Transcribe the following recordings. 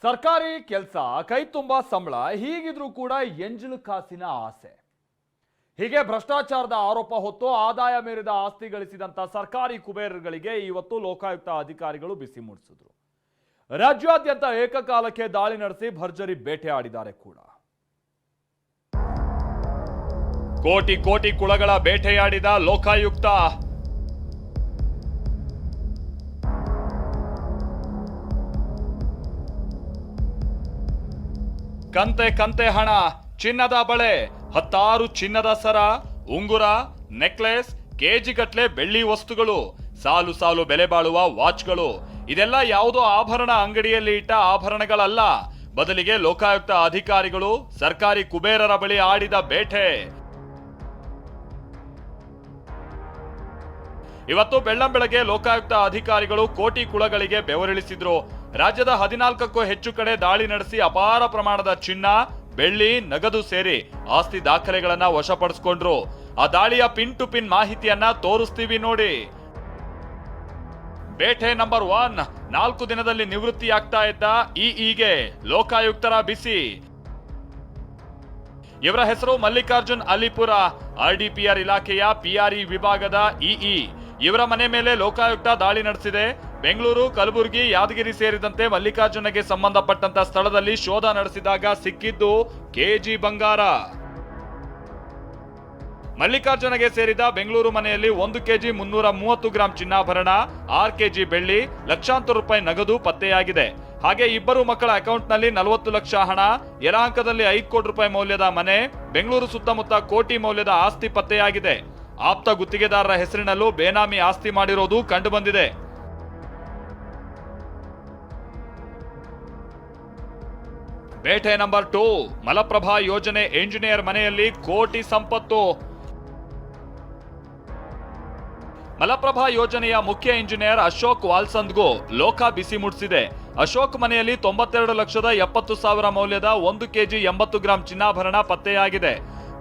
ಸರ್ಕಾರಿ ಕೆಲಸ, ಕೈ ತುಂಬಾ ಸಂಬಳ, ಹೀಗಿದ್ರೂ ಕೂಡ ಎಂಜಲು ಕಾಸಿನ ಆಸೆ. ಹೀಗೆ ಭ್ರಷ್ಟಾಚಾರದ ಆರೋಪ ಹೊತ್ತು ಆದಾಯ ಮೀರಿದ ಆಸ್ತಿ ಗಳಿಸಿದಂತ ಸರ್ಕಾರಿ ಕುಬೇರಗಳಿಗೆ ಇವತ್ತು ಲೋಕಾಯುಕ್ತ ಅಧಿಕಾರಿಗಳು ಬಿಸಿ ಮುಟ್ಟಿಸಿದ್ರು. ರಾಜ್ಯಾದ್ಯಂತ ಏಕಕಾಲಕ್ಕೆ ದಾಳಿ ನಡೆಸಿ ಭರ್ಜರಿ ಬೇಟೆ ಆಡಿದ್ದಾರೆ ಕೂಡ. ಕೋಟಿ ಕೋಟಿ ಕುಳಗಳ ಬೇಟೆಯಾಡಿದ ಲೋಕಾಯುಕ್ತ. ಕಂತೆ ಕಂತೆ ಹಣ, ಚಿನ್ನದ ಬಳೆ, 16 ಚಿನ್ನದ ಸರ, ಉಂಗುರ, ನೆಕ್ಲೆಸ್, ಕೆಜಿಗಟ್ಲೆ ಬೆಳ್ಳಿ ವಸ್ತುಗಳು, ಸಾಲು ಸಾಲು ಬೆಲೆ ಬಾಳುವ ವಾಚ್ಗಳು, ಇದೆಲ್ಲ ಯಾವುದೋ ಆಭರಣ ಅಂಗಡಿಯಲ್ಲಿ ಇಟ್ಟ ಆಭರಣಗಳಲ್ಲ. ಬದಲಿಗೆ ಲೋಕಾಯುಕ್ತ ಅಧಿಕಾರಿಗಳು ಸರ್ಕಾರಿ ಕುಬೇರರ ಬಳಿ ಆಡಿದ ಬೇಟೆ. ಇವತ್ತು ಬೆಳ್ಳಂಬೆಳಗ್ಗೆ ಲೋಕಾಯುಕ್ತ ಅಧಿಕಾರಿಗಳು ಕೋಟಿ ಕುಳಗಳಿಗೆ ಬೆವರಿಳಿಸಿದ್ರು. ರಾಜ್ಯದ 14ಕ್ಕೂ ಹೆಚ್ಚು ಕಡೆ ದಾಳಿ ನಡೆಸಿ ಅಪಾರ ಪ್ರಮಾಣದ ಚಿನ್ನ, ಬೆಳ್ಳಿ, ನಗದು ಸೇರಿ ಆಸ್ತಿ ದಾಖಲೆಗಳನ್ನ ವಶಪಡಿಸಿಕೊಂಡ್ರು. ಆ ದಾಳಿಯ ಪಿನ್ ಟು ಪಿನ್ ಮಾಹಿತಿಯನ್ನ ತೋರಿಸ್ತೀವಿ ನೋಡಿ. ಬೇಟೆ ನಂಬರ್ 1, 4 ದಿನದಲ್ಲಿ ನಿವೃತ್ತಿಯಾಗ್ತಾ ಇದ್ದ ಇಇಗೆ ಲೋಕಾಯುಕ್ತರ ಬಿಸಿ. ಇವರ ಹೆಸರು ಮಲ್ಲಿಕಾರ್ಜುನ್ ಅಲಿಪುರ, RDPR ಇಲಾಖೆಯ PRE ವಿಭಾಗದ ಇಇ. ಇವರ ಮನೆ ಮೇಲೆ ಲೋಕಾಯುಕ್ತ ದಾಳಿ ನಡೆಸಿದೆ. ಬೆಂಗಳೂರು, ಕಲಬುರಗಿ, ಯಾದಗಿರಿ ಸೇರಿದಂತೆ ಮಲ್ಲಿಕಾರ್ಜುನಗೆ ಸಂಬಂಧಪಟ್ಟಂತ ಸ್ಥಳದಲ್ಲಿ ಶೋಧ ನಡೆಸಿದಾಗ ಸಿಕ್ಕಿದ್ದು ಕೆಜಿ ಬಂಗಾರ. ಮಲ್ಲಿಕಾರ್ಜುನಗೆ ಸೇರಿದ ಬೆಂಗಳೂರು ಮನೆಯಲ್ಲಿ 1 ಕೆಜಿ 330 ಗ್ರಾಂ ಚಿನ್ನಾಭರಣ, 6 ಕೆಜಿ ಬೆಳ್ಳಿ, ಲಕ್ಷಾಂತರ ರೂಪಾಯಿ ನಗದು ಪತ್ತೆಯಾಗಿದೆ. ಹಾಗೆ ಇಬ್ಬರು ಮಕ್ಕಳ ಅಕೌಂಟ್ನಲ್ಲಿ 40 ಲಕ್ಷ ಹಣ, ಯಲಹಂಕದಲ್ಲಿ 5 ಕೋಟಿ ರೂಪಾಯಿ ಮೌಲ್ಯದ ಮನೆ, ಬೆಂಗಳೂರು ಸುತ್ತಮುತ್ತ ಕೋಟಿ ಮೌಲ್ಯದ ಆಸ್ತಿ ಪತ್ತೆಯಾಗಿದೆ. ಆಪ್ತ ಗುತ್ತಿಗೆದಾರರ ಹೆಸರಿನಲ್ಲೂ ಬೇನಾಮಿ ಆಸ್ತಿ ಮಾಡಿರೋದು ಕಂಡುಬಂದಿದೆ. ಬೇಟೆ ನಂಬರ್ 2, ಮಲಪ್ರಭಾ ಯೋಜನೆ ಎಂಜಿನಿಯರ್ ಮನೆಯಲ್ಲಿ ಕೋಟಿ ಸಂಪತ್ತು. ಮಲಪ್ರಭಾ ಯೋಜನೆಯ ಮುಖ್ಯ ಇಂಜಿನಿಯರ್ ಅಶೋಕ್ ವಾಲ್ಸಂದ್ಗೂ ಲೋಕ ಬಿಸಿ ಮುಟ್ಟಿಸಿದೆ. ಅಶೋಕ್ ಮನೆಯಲ್ಲಿ 92,70,000 ಮೌಲ್ಯದ 1 ಕೆಜಿ 80 ಗ್ರಾಂ ಚಿನ್ನಾಭರಣ ಪತ್ತೆಯಾಗಿದೆ.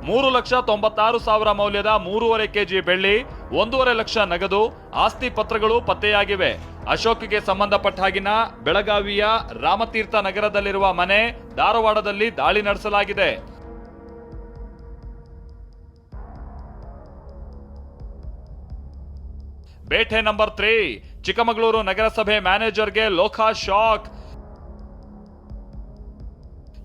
3,96,000 ಮೌಲ್ಯದ 3.5 ಕೆಜಿ ಬೆಳ್ಳಿ, 1.5 ಲಕ್ಷ ನಗದು, ಆಸ್ತಿ ಪತ್ರಗಳು ಪತ್ತೆಯಾಗಿವೆ. ಅಶೋಕ್ಗೆ ಸಂಬಂಧಪಟ್ಟ ಹಾಗಿನ ಬೆಳಗಾವಿಯ ರಾಮತೀರ್ಥ ನಗರದಲ್ಲಿರುವ ಮನೆ, ಧಾರವಾಡದಲ್ಲಿ ದಾಳಿ ನಡೆಸಲಾಗಿದೆ. ಬೇಟೆ ನಂಬರ್ 3, ಚಿಕ್ಕಮಗಳೂರು ನಗರಸಭೆ ಮ್ಯಾನೇಜರ್ಗೆ ಲೋಕ ಶಾಕ್.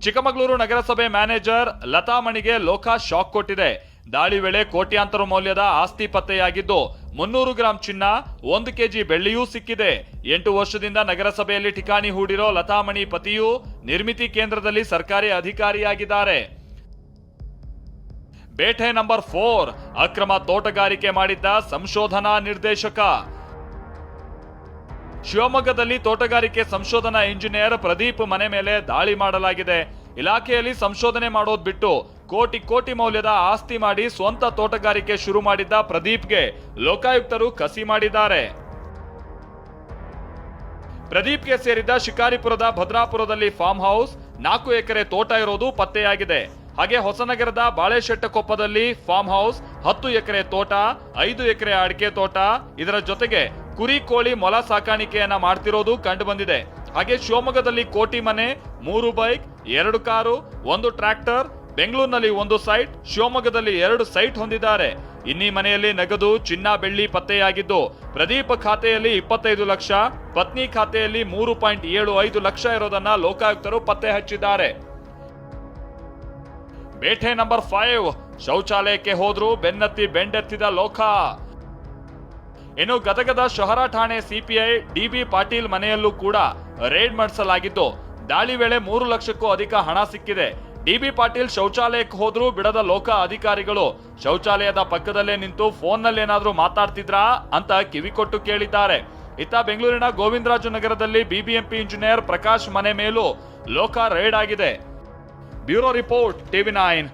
ಚಿಕ್ಕಮಗಳೂರು ನಗರಸಭೆ ಮ್ಯಾನೇಜರ್ ಲತಾಮಣಿಗೆ ಲೋಕ ಶಾಕ್ ಕೊಟ್ಟಿದೆ. ದಾಳಿ ವೇಳೆ ಕೋಟ್ಯಾಂತರ ಮೌಲ್ಯದ ಆಸ್ತಿ ಪತ್ತೆಯಾಗಿದ್ದು 300 ಗ್ರಾಂ ಚಿನ್ನ, 1 ಕೆಜಿ ಬೆಳ್ಳಿಯೂ ಸಿಕ್ಕಿದೆ. 8 ವರ್ಷದಿಂದ ನಗರಸಭೆಯಲ್ಲಿ ಠಿಕಾಣಿ ಹೂಡಿರೋ ಲತಾಮಣಿ ಪತಿಯು ನಿರ್ಮಿತಿ ಕೇಂದ್ರದಲ್ಲಿ ಸರ್ಕಾರಿ ಅಧಿಕಾರಿಯಾಗಿದ್ದಾರೆ. ಬೇಟೆ ನಂಬರ್ 4, ಅಕ್ರಮ ತೋಟಗಾರಿಕೆ ಮಾಡಿದ್ದ ಸಂಶೋಧನಾ ನಿರ್ದೇಶಕ. ಶಿವಮೊಗ್ಗದಲ್ಲಿ ತೋಟಗಾರಿಕೆ ಸಂಶೋಧನಾ ಇಂಜಿನಿಯರ್ ಪ್ರದೀಪ್ ಮನೆ ಮೇಲೆ ದಾಳಿ ಮಾಡಲಾಗಿದೆ. ಇಲಾಖೆಯಲ್ಲಿ ಸಂಶೋಧನೆ ಮಾಡೋದ್ ಬಿಟ್ಟು ಕೋಟಿ ಕೋಟಿ ಮೌಲ್ಯದ ಆಸ್ತಿ ಮಾಡಿ ಸ್ವಂತ ತೋಟಗಾರಿಕೆ ಶುರು ಮಾಡಿದ್ದ ಪ್ರದೀಪ್ಗೆ ಲೋಕಾಯುಕ್ತರು ಕಸಿ ಮಾಡಿದ್ದಾರೆ. ಪ್ರದೀಪ್ಗೆ ಸೇರಿದ ಶಿಕಾರಿಪುರದ ಭದ್ರಾಪುರದಲ್ಲಿ ಫಾರ್ಮ್ ಹೌಸ್, 4 ಎಕರೆ ತೋಟ ಇರೋದು ಪತ್ತೆಯಾಗಿದೆ. ಹಾಗೆ ಹೊಸನಗರದ ಬಾಳೆಶೆಟ್ಟಕೊಪ್ಪದಲ್ಲಿ ಫಾರ್ಮ್ ಹೌಸ್, 10 ಎಕರೆ ತೋಟ, 5 ಎಕರೆ ಅಡಿಕೆ ತೋಟ, ಇದರ ಜೊತೆಗೆ ಕುರಿ, ಕೋಳಿ, ಮೊಲ ಸಾಕಾಣಿಕೆಯನ್ನ ಮಾಡ್ತಿರೋದು ಕಂಡು ಬಂದಿದೆ. ಹಾಗೆ ಶಿವಮೊಗ್ಗದಲ್ಲಿ ಕೋಟಿ ಮನೆ, 3 ಬೈಕ್, 2 ಕಾರು, 1 ಟ್ರ್ಯಾಕ್ಟರ್, ಬೆಂಗಳೂರಿನಲ್ಲಿ 1 ಸೈಟ್, ಶಿವಮೊಗ್ಗದಲ್ಲಿ 2 ಸೈಟ್ ಹೊಂದಿದ್ದಾರೆ. ಇನ್ನೀ ಮನೆಯಲ್ಲಿ ನಗದು, ಚಿನ್ನ, ಬೆಳ್ಳಿ ಪತ್ತೆಯಾಗಿದ್ದು ಪ್ರದೀಪ್ ಖಾತೆಯಲ್ಲಿ 25 ಲಕ್ಷ, ಪತ್ನಿ ಖಾತೆಯಲ್ಲಿ 3.75 ಲಕ್ಷ ಇರೋದನ್ನ ಲೋಕಾಯುಕ್ತರು ಪತ್ತೆ ಹಚ್ಚಿದ್ದಾರೆ. ಬೇಟೆ ನಂಬರ್ 5, ಶೌಚಾಲಯಕ್ಕೆ ಹೋದ್ರು ಬೆನ್ನತ್ತಿ ಬೆಂಡೆತ್ತಿದ ಲೋಕ. ಇನ್ನು ಗದಗದ ಶಹರ ಠಾಣೆ ಸಿಪಿಐ DB ಪಾಟೀಲ್ ಮನೆಯಲ್ಲೂ ಕೂಡ ರೇಡ್ ಮಾಡಿಸಲಾಗಿದ್ದು ದಾಳಿ ವೇಳೆ 3 ಲಕ್ಷಕ್ಕೂ ಅಧಿಕ ಹಣ ಸಿಕ್ಕಿದೆ. DB ಪಾಟೀಲ್ ಶೌಚಾಲಯಕ್ಕೆ ಹೋದ್ರೂ ಬಿಡದ ಲೋಕ ಅಧಿಕಾರಿಗಳು ಶೌಚಾಲಯದ ಪಕ್ಕದಲ್ಲೇ ನಿಂತು ಫೋನ್ನಲ್ಲಿ ಏನಾದ್ರೂ ಮಾತಾಡ್ತಿದ್ರಾ ಅಂತ ಕಿವಿಕೊಟ್ಟು ಕೇಳಿದ್ದಾರೆ. ಇತ್ತ ಬೆಂಗಳೂರಿನ ಗೋವಿಂದರಾಜು ನಗರದಲ್ಲಿ BBMP ಇಂಜಿನಿಯರ್ ಪ್ರಕಾಶ್ ಮನೆ ಮೇಲೂ ಲೋಕ ರೇಡ್ ಆಗಿದೆ. Bureau report, TV9.